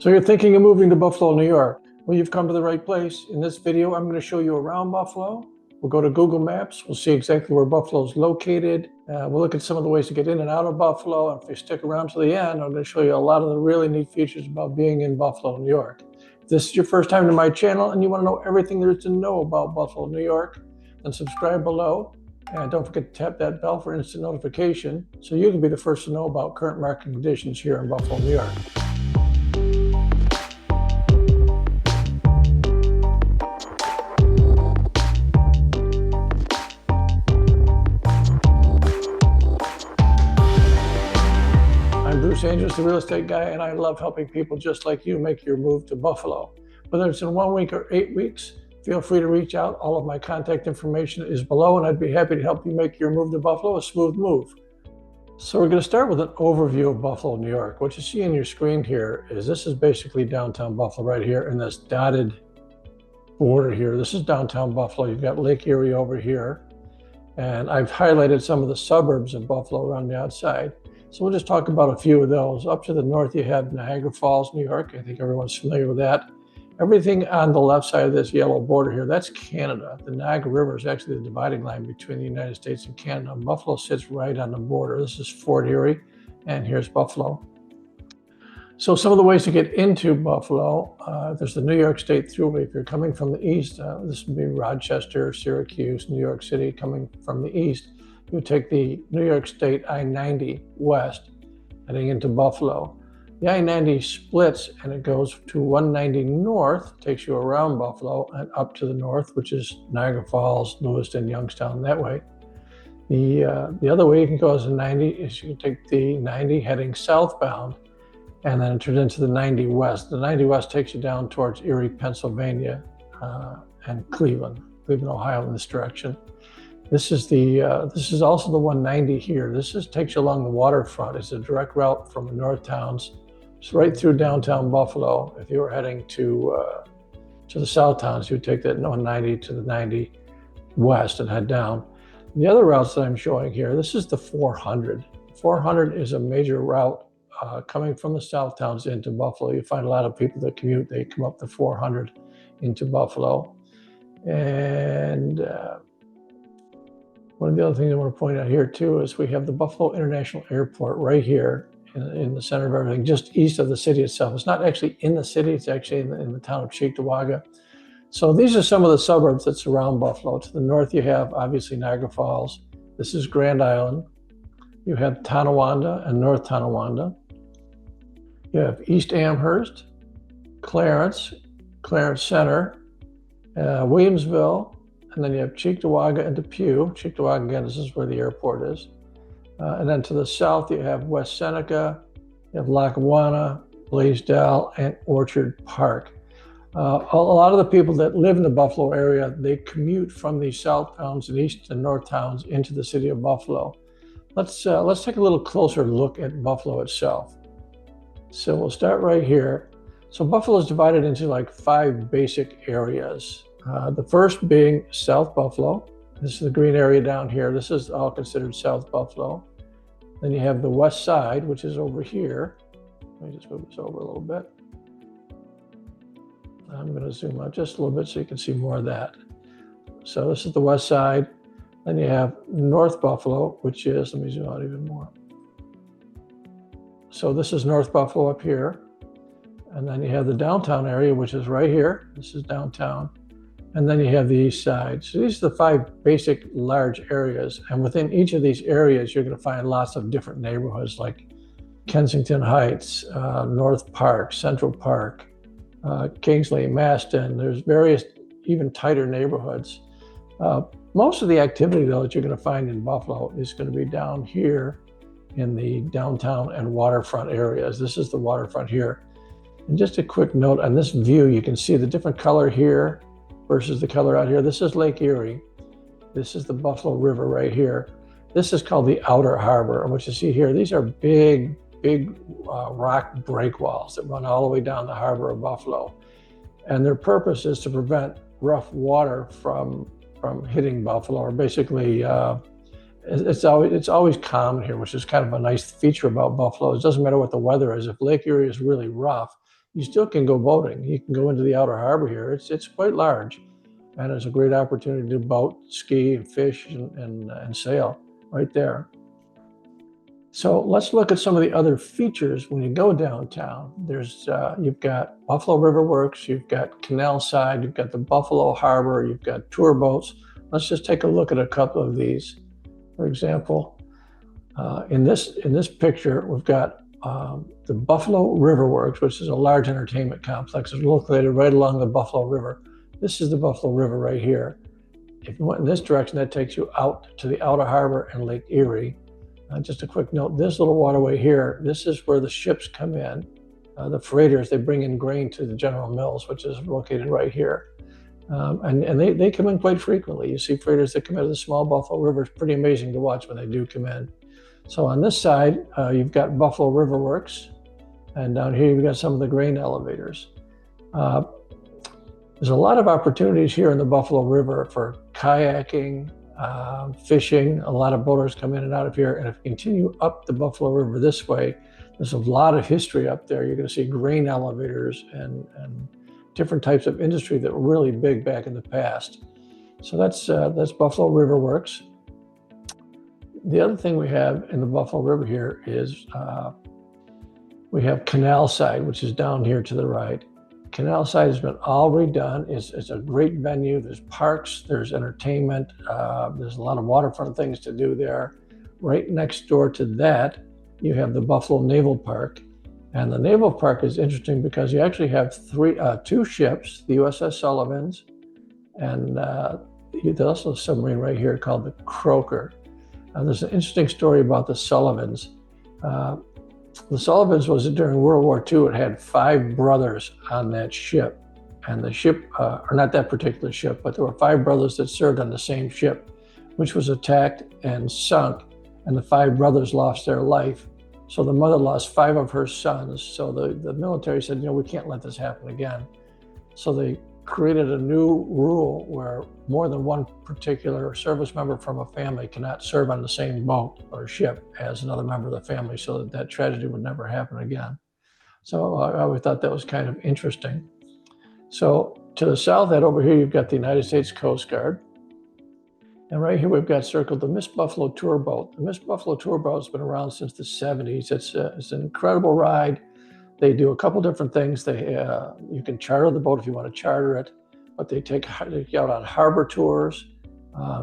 So you're thinking of moving to Buffalo, New York. Well, you've come to the right place. In this video, I'm going to show you around Buffalo. We'll go to Google Maps. We'll see exactly where Buffalo is located. We'll look at some of the ways to get in and out of Buffalo. And if you stick around to the end, I'm going to show you a lot of the really neat features about being in Buffalo, New York. If this is your first time to my channel and you want to know everything there is to know about Buffalo, New York, then subscribe below. And don't forget to tap that bell for instant notification so you can be the first to know about current market conditions here in Buffalo, New York. Angel's the real estate guy, and I love helping people just like you make your move to Buffalo. Whether it's in 1 week or 8 weeks, feel free to reach out. All of my contact information is below, and I'd be happy to help you make your move to Buffalo a smooth move. So we're going to start with an overview of Buffalo, New York. What you see on your screen here is this is basically downtown Buffalo right here in this dotted border here. This is downtown Buffalo. You've got Lake Erie over here, and I've highlighted some of the suburbs of Buffalo around the outside. So we'll just talk about a few of those. Up to the north, you have Niagara Falls, New York. I think everyone's familiar with that. Everything on the left side of this yellow border here, that's Canada. The Niagara River is actually the dividing line between the United States and Canada. Buffalo sits right on the border. This is Fort Erie, and here's Buffalo. So some of the ways to get into Buffalo, there's the New York State Thruway. If you're coming from the east, this would be Rochester, Syracuse, New York City. Coming from the east, you take the New York State I-90 west, heading into Buffalo. The I-90 splits and it goes to 190 north, takes you around Buffalo and up to the north, which is Niagara Falls, Lewiston, Youngstown, that way. The other way you can go as a 90 is you can take the 90 heading southbound, and then it turns into the 90 west. The 90 west takes you down towards Erie, Pennsylvania, and Cleveland, Ohio in this direction. This is also the 190 here. This takes you along the waterfront. It's a direct route from the north towns. It's right through downtown Buffalo. If you were heading to the south towns, you would take that 190 to the 90 west and head down. The other routes that I'm showing here, this is the 400. 400 is a major route coming from the south towns into Buffalo. You find a lot of people that commute, they come up the 400 into Buffalo. And one of the other things I want to point out here too is we have the Buffalo International Airport right here in the center of everything, just east of the city itself. It's not actually in the city, it's actually in the town of Cheektowaga. So these are some of the suburbs that surround Buffalo. To the north you have obviously Niagara Falls. This is Grand Island. You have Tonawanda and North Tonawanda. You have East Amherst, Clarence Center, Williamsville, and then you have Cheektowaga and Depew. Cheektowaga, again, this is where the airport is. And then to the south, you have West Seneca, you have Lackawanna, Blaisdell, and Orchard Park. A lot of the people that live in the Buffalo area, they commute from these south towns and east and north towns into the city of Buffalo. Let's take a little closer look at Buffalo itself. So we'll start right here. So Buffalo is divided into like 5 basic areas. The first being South Buffalo. This is the green area down here. This is all considered South Buffalo. Then you have the West Side, which is over here. Let me just move this over a little bit. I'm going to zoom out just a little bit so you can see more of that. So this is the West Side. Then you have North Buffalo, which is, let me zoom out even more. So this is North Buffalo up here. And then you have the downtown area, which is right here. This is downtown. And then you have the East Side. So these are the 5 basic large areas. And within each of these areas, you're going to find lots of different neighborhoods like Kensington Heights, North Park, Central Park, Kingsley, Maston. There's various even tighter neighborhoods. Most of the activity, though, that you're going to find in Buffalo is going to be down here in the downtown and waterfront areas. This is the waterfront here. And just a quick note on this view, you can see the different color here versus the color out here. This is Lake Erie. This is the Buffalo River right here. This is called the Outer Harbor. And what you see here, these are big rock breakwalls that run all the way down the harbor of Buffalo. And their purpose is to prevent rough water from hitting Buffalo, or basically it's always calm here, which is kind of a nice feature about Buffalo. It doesn't matter what the weather is. If Lake Erie is really rough, you still can go boating. You can go into the outer harbor here. It's quite large, and it's a great opportunity to boat, ski, and fish, and sail right there. So let's look at some of the other features when you go downtown. There's you've got Buffalo Riverworks, you've got Canalside, you've got the Buffalo Harbor, you've got tour boats. Let's just take a look at a couple of these. For example, in this picture, we've got the Buffalo Riverworks, which is a large entertainment complex. It's located right along the Buffalo River. This is the Buffalo River right here. If you went in this direction, that takes you out to the outer harbor and Lake Erie. Just a quick note, this little waterway here, this is where the ships come in. The freighters, they bring in grain to the General Mills, which is located right here. And they come in quite frequently. You see freighters that come out of the small Buffalo River. It's pretty amazing to watch when they do come in. So on this side, you've got Buffalo Riverworks, and down here you've got some of the grain elevators. There's a lot of opportunities here in the Buffalo River for kayaking, fishing. A lot of boaters come in and out of here. And if you continue up the Buffalo River this way, there's a lot of history up there. You're going to see grain elevators and different types of industry that were really big back in the past. So that's Buffalo Riverworks. The other thing we have in the Buffalo River here is we have Canalside, which is down here to the right. Canalside has been all redone. It's a great venue. There's parks, there's entertainment, there's a lot of waterfront things to do there. Right next door to that, you have the Buffalo Naval Park. And the Naval Park is interesting because you actually have two ships, the USS Sullivans, and there's also a submarine right here called the Croaker. There's an interesting story about the Sullivans. The Sullivans was during World War II. It had 5 brothers on that ship. And the ship, or not that particular ship, but there were 5 brothers that served on the same ship, which was attacked and sunk. And the 5 brothers lost their life. So the mother lost 5 of her sons. So the military said, we can't let this happen again. So they created a new rule where more than one particular service member from a family cannot serve on the same boat or ship as another member of the family, so that tragedy would never happen again. So I always thought that was kind of interesting. So to the south, over here, you've got the United States Coast Guard. And right here, we've got circled the Miss Buffalo Tour Boat. The Miss Buffalo Tour Boat has been around since the 70s. It's an incredible ride. They do a couple different things. You can charter the boat if you want to charter it, but they take you out on harbor tours.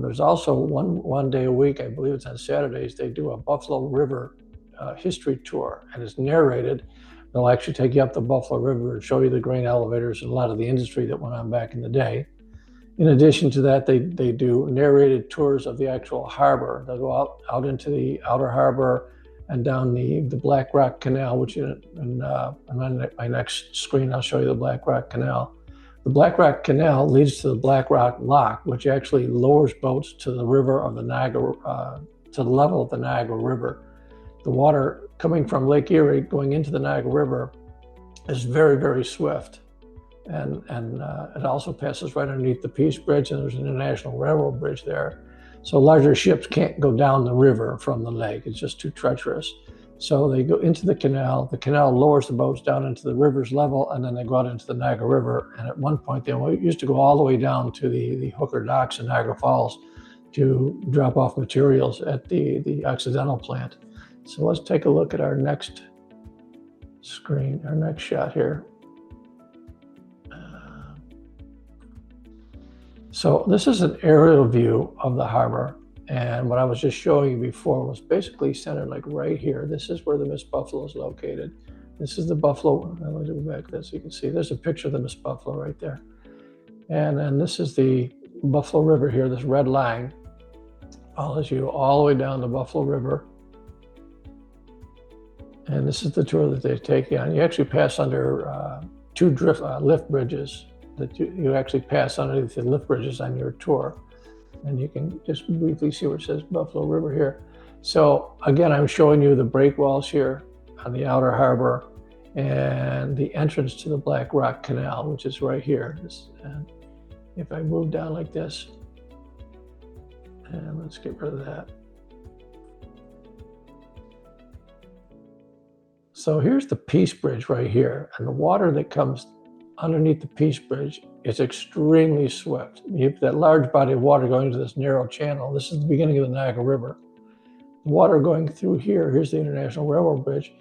There's also one day a week, I believe it's on Saturdays, they do a Buffalo River history tour, and it's narrated. They'll actually take you up the Buffalo River and show you the grain elevators and a lot of the industry that went on back in the day. In addition to that, they do narrated tours of the actual harbor. They'll go out into the outer harbor and down the Black Rock Canal, which on my next screen, I'll show you the Black Rock Canal. The Black Rock Canal leads to the Black Rock Lock, which actually lowers boats to the river of the Niagara, to the level of the Niagara River. The water coming from Lake Erie going into the Niagara River is very, very swift. And it also passes right underneath the Peace Bridge, and there's an International Railroad Bridge there. So larger ships can't go down the river from the lake. It's just too treacherous. So they go into the canal. The canal lowers the boats down into the river's level, and then they go out into the Niagara River. And at one point, they used to go all the way down to the Hooker Docks in Niagara Falls to drop off materials at the Occidental plant. So let's take a look at our next screen, our next shot here. So this is an aerial view of the harbor. And what I was just showing you before was basically centered like right here. This is where the Miss Buffalo is located. This is the Buffalo. Let me go back there so you can see. There's a picture of the Miss Buffalo right there. And then this is the Buffalo River here. This red line follows you all the way down the Buffalo River. And this is the tour that they take you on. You actually pass under 2 lift bridges that you actually pass underneath the lift bridges on your tour. And you can just briefly see where it says Buffalo River here. So again, I'm showing you the breakwalls here on the outer harbor and the entrance to the Black Rock Canal, which is right here. And if I move down like this, and let's get rid of that. So here's the Peace Bridge right here, and the water that comes underneath the Peace Bridge is extremely swift. You have that large body of water going into this narrow channel. This is the beginning of the Niagara River. The water going through here, here's the International Railroad Bridge,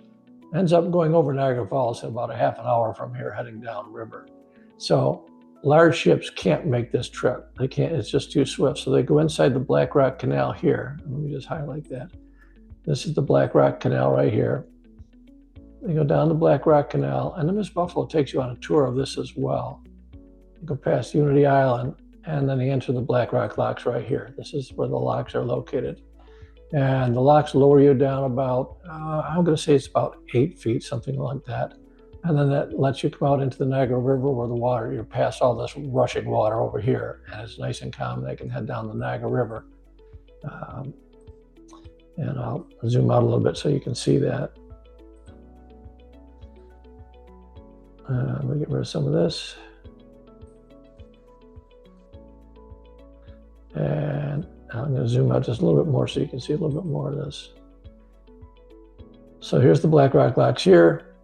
ends up going over Niagara Falls in about a half an hour from here, heading downriver. So large ships can't make this trip. They can't, it's just too swift. So they go inside the Black Rock Canal here. Let me just highlight that. This is the Black Rock Canal right here. They go down the Black Rock Canal, and the Amherst Buffalo takes you on a tour of this as well. You go past Unity Island, and then you enter the Black Rock Locks right here. This is where the locks are located. And the locks lower you down about, I'm going to say it's about 8 feet, something like that. And then that lets you come out into the Niagara River where the water, you're past all this rushing water over here, and it's nice and calm. They can head down the Niagara River. And I'll zoom out a little bit so you can see that. Let me get rid of some of this. And I'm going to zoom out just a little bit more so you can see a little bit more of this. So here's the Black Rock Locks here.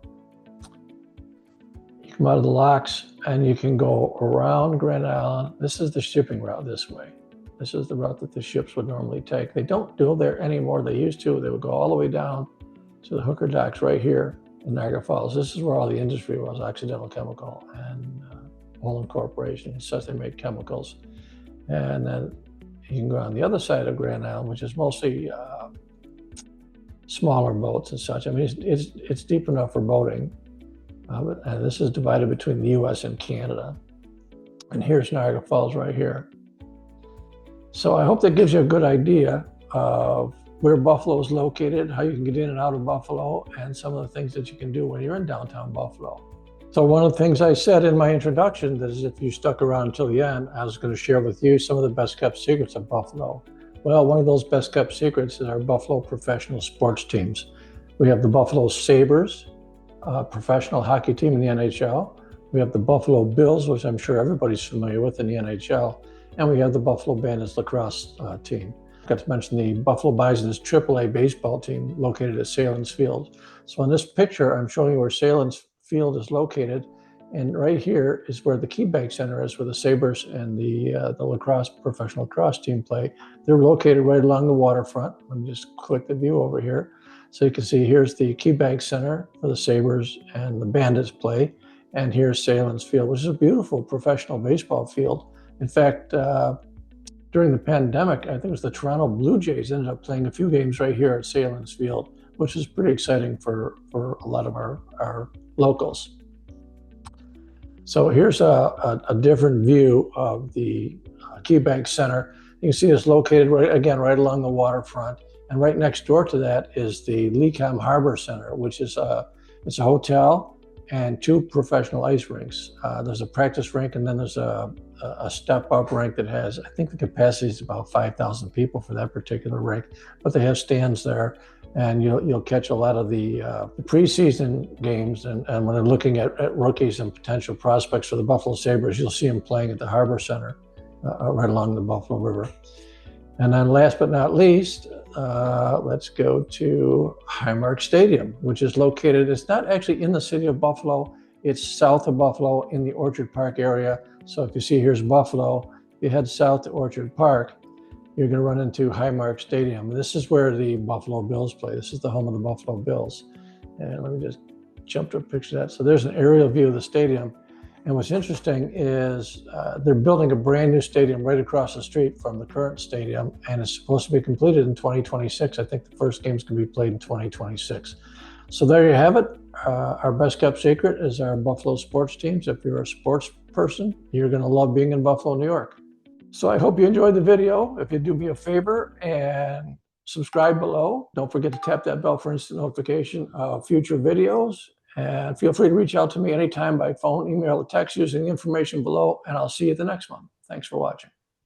You come out of the locks and you can go around Grand Island. This is the shipping route this way. This is the route that the ships would normally take. They don't do it there anymore. They used to. They would go all the way down to the Hooker Docks right here in Niagara Falls. This is where all the industry was, Occidental Chemical and Olin Corporation. It says they made chemicals. And then you can go on the other side of Grand Island, which is mostly smaller boats and such. I mean, it's deep enough for boating. And this is divided between the US and Canada. And here's Niagara Falls right here. So I hope that gives you a good idea of where Buffalo is located, how you can get in and out of Buffalo, and some of the things that you can do when you're in downtown Buffalo. So one of the things I said in my introduction, that is if you stuck around until the end, I was going to share with you some of the best kept secrets of Buffalo. Well, one of those best kept secrets is our Buffalo professional sports teams. We have the Buffalo Sabres, a professional hockey team in the NHL. We have the Buffalo Bills, which I'm sure everybody's familiar with in the NHL. And we have the Buffalo Bandits lacrosse team. I got to mention the Buffalo Bison's AAA baseball team located at Salins Field. So in this picture, I'm showing you where Salins Field is located. And right here is where the KeyBank Center is, where the Sabres and the lacrosse, professional lacrosse team play. They're located right along the waterfront. Let me just click the view over here. So you can see here's the KeyBank Center where the Sabres and the Bandits play. And here's Salins Field, which is a beautiful professional baseball field. In fact, during the pandemic, I think it was the Toronto Blue Jays ended up playing a few games right here at Salins Field, which is pretty exciting for a lot of our locals. So here's a different view of the KeyBank Center. You can see it's located right along the waterfront. And right next door to that is the Lecom Harbor Center, which is it's a hotel and 2 professional ice rinks. There's a practice rink, and then there's a step-up rink that has, I think the capacity is about 5,000 people for that particular rink, but they have stands there, and you'll catch a lot of the preseason games, and when they're looking at rookies and potential prospects for the Buffalo Sabres, you'll see them playing at the Harbor Center right along the Buffalo River. And then last but not least, let's go to Highmark Stadium, which is located, it's not actually in the city of Buffalo, it's south of Buffalo in the Orchard Park area. So if you see here's Buffalo, you head south to Orchard Park, you're going to run into Highmark Stadium. This is where the Buffalo Bills play. This is the home of the Buffalo Bills. And let me just jump to a picture of that. So there's an aerial view of the stadium. And what's interesting is they're building a brand new stadium right across the street from the current stadium, and it's supposed to be completed in 2026. I think the first game's going to be played in 2026. So there you have it. Our best kept secret is our Buffalo sports teams. If you're a sports person, you're going to love being in Buffalo, New York. So I hope you enjoyed the video. If you do me a favor and subscribe below, don't forget to tap that bell for instant notification of future videos. And feel free to reach out to me anytime by phone, email, or text using the information below, and I'll see you at the next one. Thanks for watching.